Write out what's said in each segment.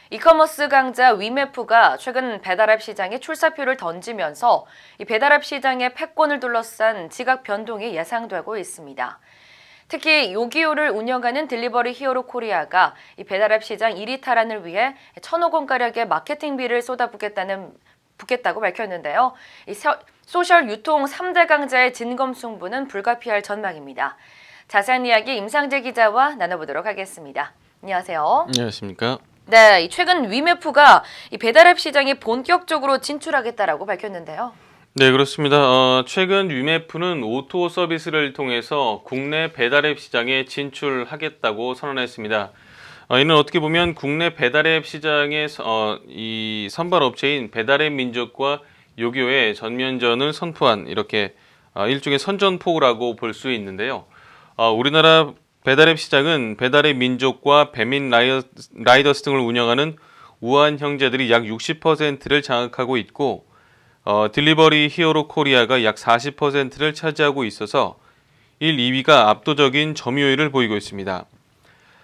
이커머스 강자 위메프가 최근 배달앱 시장에 출사표를 던지면서 이 배달앱 시장의 패권을 둘러싼 지각 변동이 예상되고 있습니다. 특히 요기요를 운영하는 딜리버리 히어로 코리아가 이 배달앱 시장 1위 탈환을 위해 1,000억 원가량의 마케팅비를 쏟아붓겠다고 밝혔는데요. 이 소셜 유통 3대 강자의 진검승부는 불가피할 전망입니다. 자세한 이야기 임상재 기자와 나눠보도록 하겠습니다. 안녕하세요. 안녕하십니까. 네, 최근 위메프가 이 배달앱 시장에 본격적으로 진출하겠다라고 밝혔는데요. 네, 그렇습니다. 최근 위메프는 오토 서비스를 통해서 국내 배달앱 시장에 진출하겠다고 선언했습니다. 이는 어떻게 보면 국내 배달앱 시장의 이 선발 업체인 배달앱 민족과 요기요의 전면전을 선포한 이렇게 일종의 선전포고라고 볼 수 있는데요. 우리나라 배달앱 시장은 배달앱 민족과 배민 라이더스 등을 운영하는 우한 형제들이 약 60%를 장악하고 있고 딜리버리 히어로 코리아가 약 40%를 차지하고 있어서 1, 2위가 압도적인 점유율을 보이고 있습니다.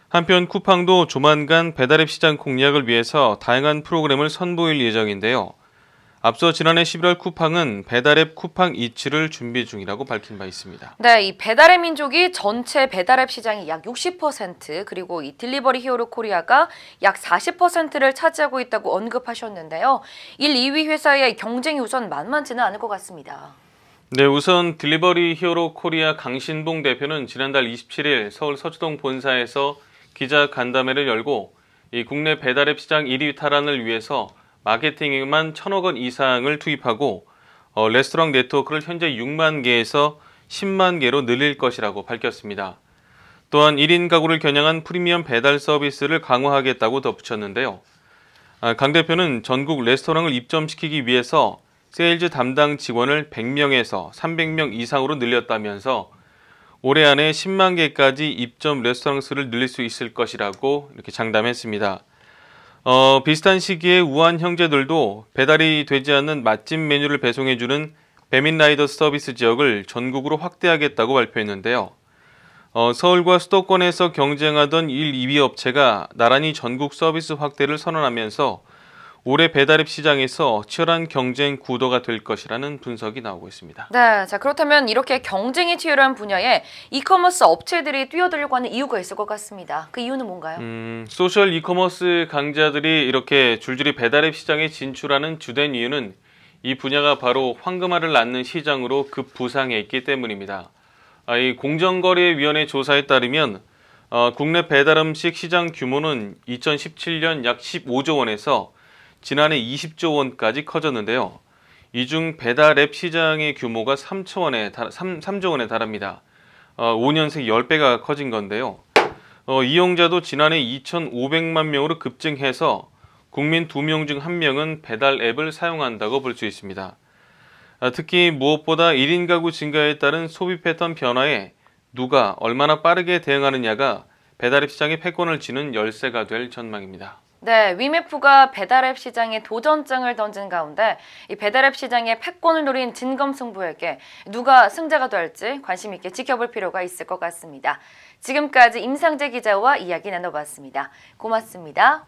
한편 쿠팡도 조만간 배달앱 시장 공략을 위해서 다양한 프로그램을 선보일 예정인데요. 앞서 지난해 11월 쿠팡은 배달앱 쿠팡 이츠를 준비 중이라고 밝힌 바 있습니다. 네, 이 배달앱 민족이 전체 배달앱 시장의 약 60%, 그리고 이 딜리버리 히어로 코리아가 약 40%를 차지하고 있다고 언급하셨는데요. 1, 2위 회사의 경쟁이 우선 만만치는 않을 것 같습니다. 네, 우선 딜리버리 히어로 코리아 강신봉 대표는 지난달 27일 서울 서초동 본사에서 기자 간담회를 열고 이 국내 배달앱 시장 1위 탈환을 위해서 마케팅에만 1,000억 원 이상을 투입하고 레스토랑 네트워크를 현재 6만 개에서 10만 개로 늘릴 것이라고 밝혔습니다. 또한 1인 가구를 겨냥한 프리미엄 배달 서비스를 강화하겠다고 덧붙였는데요. 강 대표는 전국 레스토랑을 입점시키기 위해서 세일즈 담당 직원을 100명에서 300명 이상으로 늘렸다면서 올해 안에 10만 개까지 입점 레스토랑 수를 늘릴 수 있을 것이라고 이렇게 장담했습니다. 비슷한 시기에 우한 형제들도 배달이 되지 않는 맛집 메뉴를 배송해주는 배민 라이더스 서비스 지역을 전국으로 확대하겠다고 발표했는데요. 서울과 수도권에서 경쟁하던 1, 2위 업체가 나란히 전국 서비스 확대를 선언하면서 올해 배달앱 시장에서 치열한 경쟁 구도가 될 것이라는 분석이 나오고 있습니다. 네, 자 그렇다면 이렇게 경쟁이 치열한 분야에 이커머스 업체들이 뛰어들려고 하는 이유가 있을 것 같습니다. 그 이유는 뭔가요? 소셜 이커머스 강자들이 이렇게 줄줄이 배달앱 시장에 진출하는 주된 이유는 이 분야가 바로 황금알을 낳는 시장으로 급부상해 있기 때문입니다. 이 공정거래위원회 조사에 따르면 국내 배달음식 시장 규모는 2017년 약 15조 원에서 지난해 20조 원까지 커졌는데요. 이 중 배달앱 시장의 규모가 3조 원에 달합니다. 5년 새 10배가 커진 건데요. 이용자도 지난해 2,500만 명으로 급증해서 국민 2명 중 1명은 배달 앱을 사용한다고 볼 수 있습니다. 특히 무엇보다 1인 가구 증가에 따른 소비 패턴 변화에 누가 얼마나 빠르게 대응하느냐가 배달앱 시장의 패권을 쥐는 열쇠가 될 전망입니다. 네, 위메프가 배달앱 시장에 도전장을 던진 가운데 이 배달앱 시장의 패권을 노린 진검승부에게 누가 승자가 될지 관심 있게 지켜볼 필요가 있을 것 같습니다. 지금까지 임상재 기자와 이야기 나눠봤습니다. 고맙습니다.